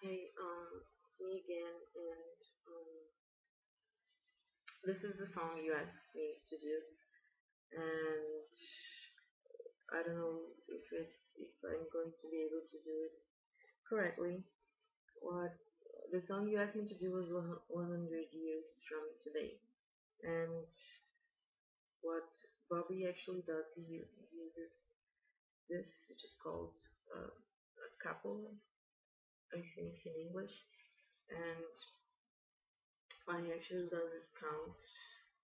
Hey, it's me again, and this is the song you asked me to do, and I don't know if I'm going to be able to do it correctly. What the song you asked me to do was 100 years from today, and what Bobby actually does, he uses this, which is called a capo, I think in English, and what he actually does is count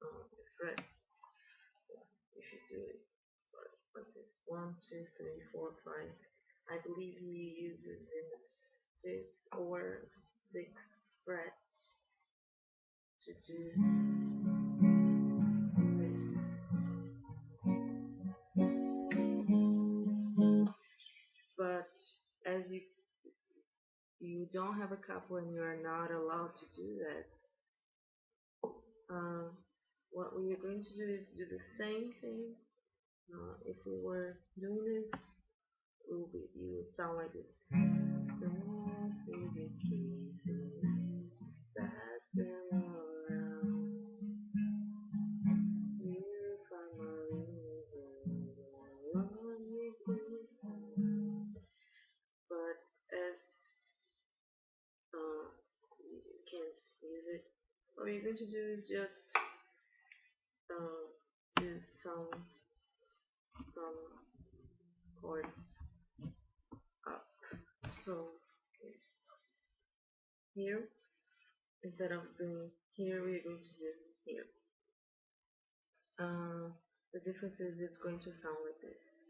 the frets. If you do it like this, one, two, three, four, five. I believe he uses in the fifth or sixth fret to do this. But as you don't have a capo and you are not allowed to do that, uh, what we are going to do is do the same thing. If we were doing this, you would sound like this. Don't see the kisses, pass them around. You find my reasons, run me through. But as you can't use it, what you're going to do is just use some chords up. So here, instead of doing here, we're going to do here. The difference is it's going to sound like this.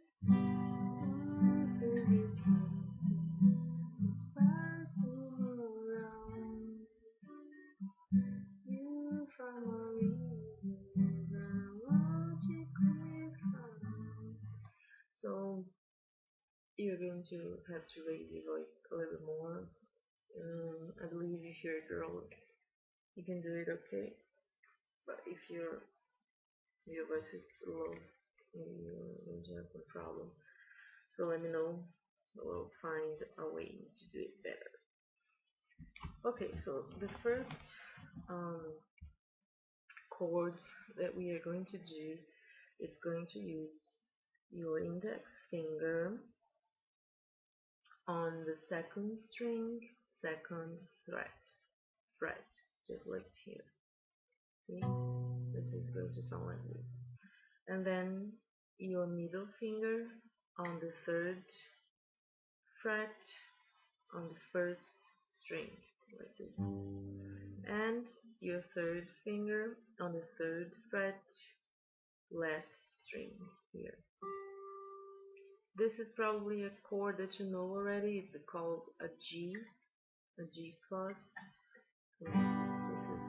So you're going to have to raise your voice a little bit more. I believe if you're a girl, you can do it okay. But if your voice is low, you're going to have some problem. So let me know. We'll find a way to do it better. Okay, so the first um, chord that we are going to do, it's going to use your index finger on the second string, second fret, just like here. Okay? This is going to sound like this. And then your middle finger on the third fret on the first string, like this. And your third finger on the third fret, last string here. This is probably a chord that you know already. It's called a G plus. This is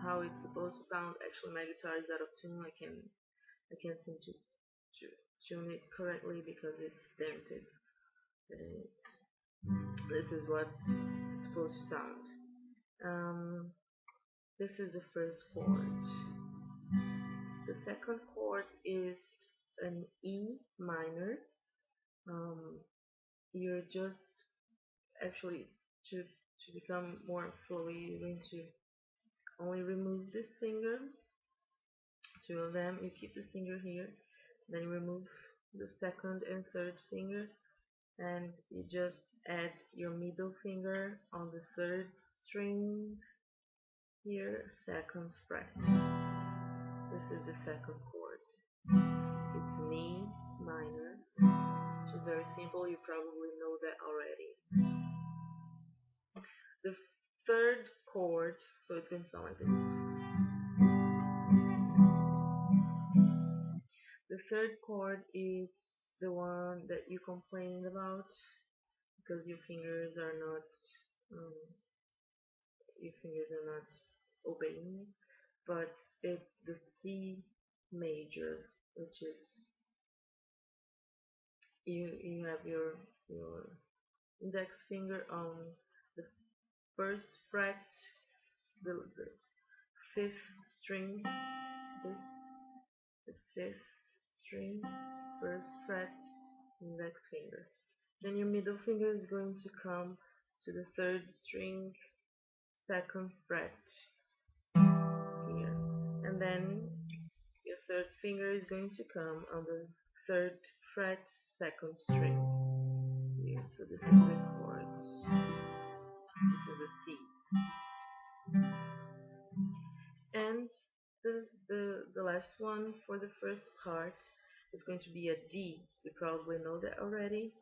how it's supposed to sound. Actually, my guitar is out of tune. I can't seem to tune it correctly because it's dented. This is what it's supposed to sound. This is the first chord. The second chord is an E minor. You're just actually to become more flowy, you're going to only remove this finger, two of them. You keep this finger here, then you remove the second and third finger, and you just add your middle finger on the third string here, second fret. This is the second chord. It's an E minor. It's very simple. You probably know that already. The third chord, so it's going to sound like this. The third chord is the one that you complained about because um, your fingers are not obeying, but it's the C major, which is you have your index finger on the first fret, the fifth string, this the fifth string, first fret, index finger. Then your middle finger is going to come to the third string, second fret here, and then your third finger is going to come on the third fret, second string here. So this is the chord. This is a C, and the last one for the first part is going to be a D. You probably know that already,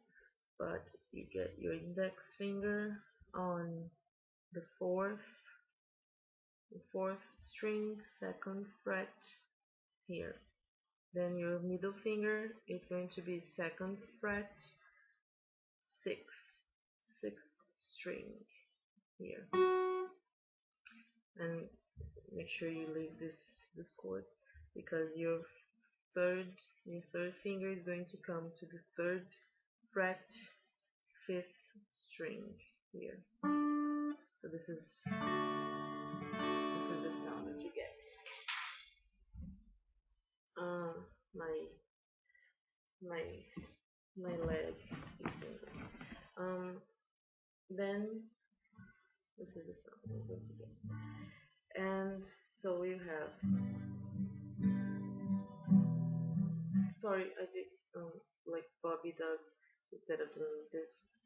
but you get your index finger on the fourth string, second fret here. Then your middle finger is going to be second fret, sixth string here, and make sure you leave this chord because third your third finger is going to come to the third fret, fifth string here. So this is the sound that you get. My my my leg is tingling. Then this is the sound I'm going to get. And so we have, sorry, I did like Bobby does, instead of doing this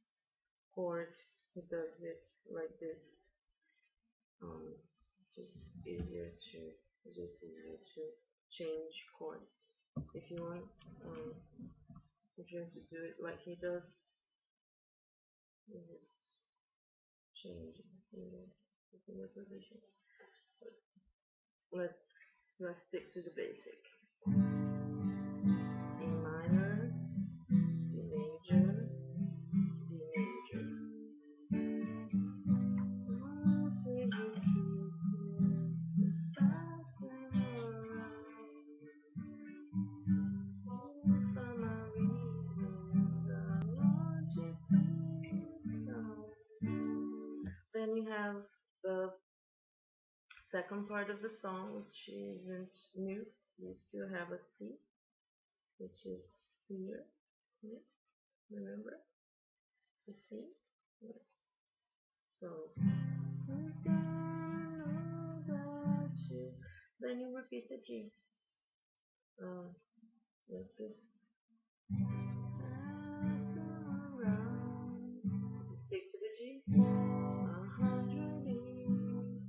chord, he does it like this. Um, just easier to just easier to change chords. If you want, um, if you want to do it like he does, you just change the finger position. Let's stick to the basic. A minor, C major, D major. Don't say you kiss me, just pass them around. For my reasons, I want you please sound. Then you have the second part of the song, which isn't new. You still have a C, which is here. Yeah, remember the C? Yes. So, who's gonna know about you? Then you repeat the G. Like this. Pass them around. Stick to the G. 100 years.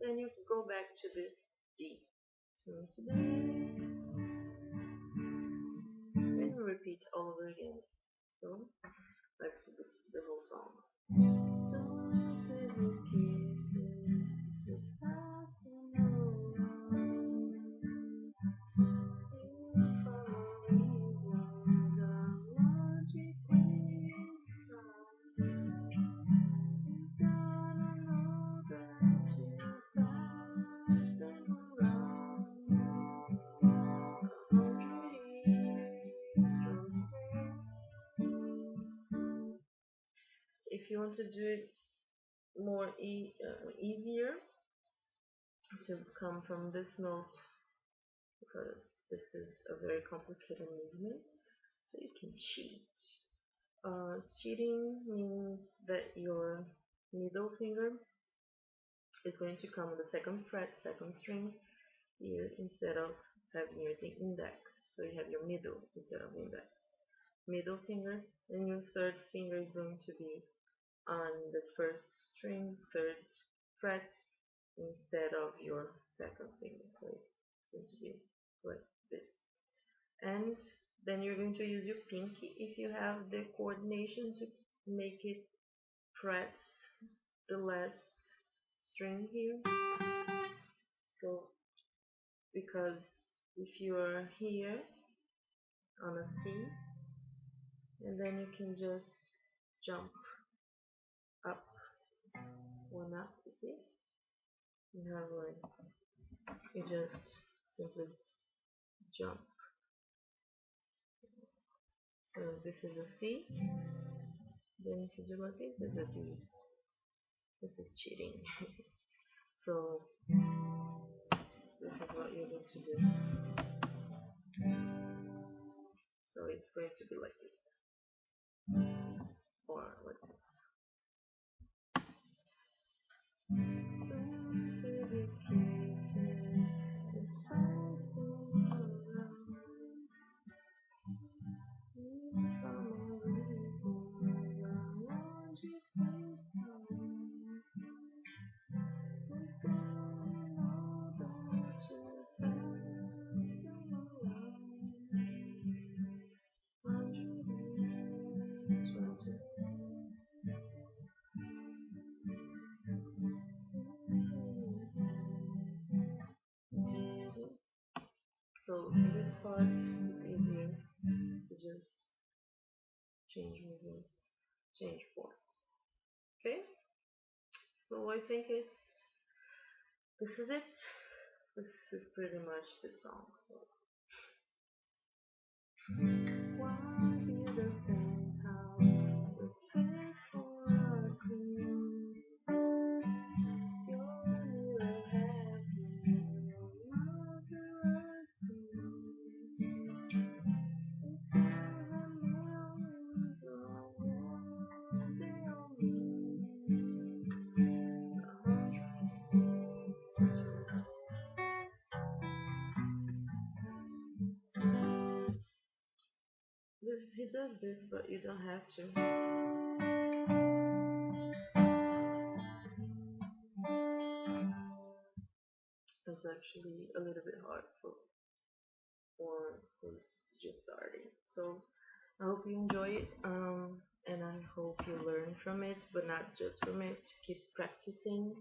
Then you go back to the D. So today, then you repeat all over again. So that's the whole song. Don't save your kisses, just pass them around. If for no reasons, I want you please sound. Who's gonna know that you pass them around? 100 years from today. If you want to do it more easier to come from this note, because this is a very complicated movement, so you can cheat. Cheating means that your middle finger is going to come on the second fret, second string here, instead of having your index. So you have your middle instead of index. Middle finger, and your third finger is going to be on the first string, third fret, instead of your second finger. So it's going to be like this. And then you're going to use your pinky if you have the coordination to make it press the last string here. So because if you are here on a C, and then you can just jump up, one up, you see? You have like, you just simply jump. So this is a C, then if you do like this, it's a D. This is cheating. So this is what you're going to do. So it's going to be like this, or like this. So in this part, it's easier to just change movements, change parts. Okay, so I think this is it. This is pretty much the song. So. Why be the penthouse was fit for a queen? You're never happy, your mother was queen. If ever mountains are one day on me, this, he does this, but you don't have to. It's actually a little bit hard for one who's just starting. So I hope you enjoy it, and I hope you learn from it, but not just from it. Keep practicing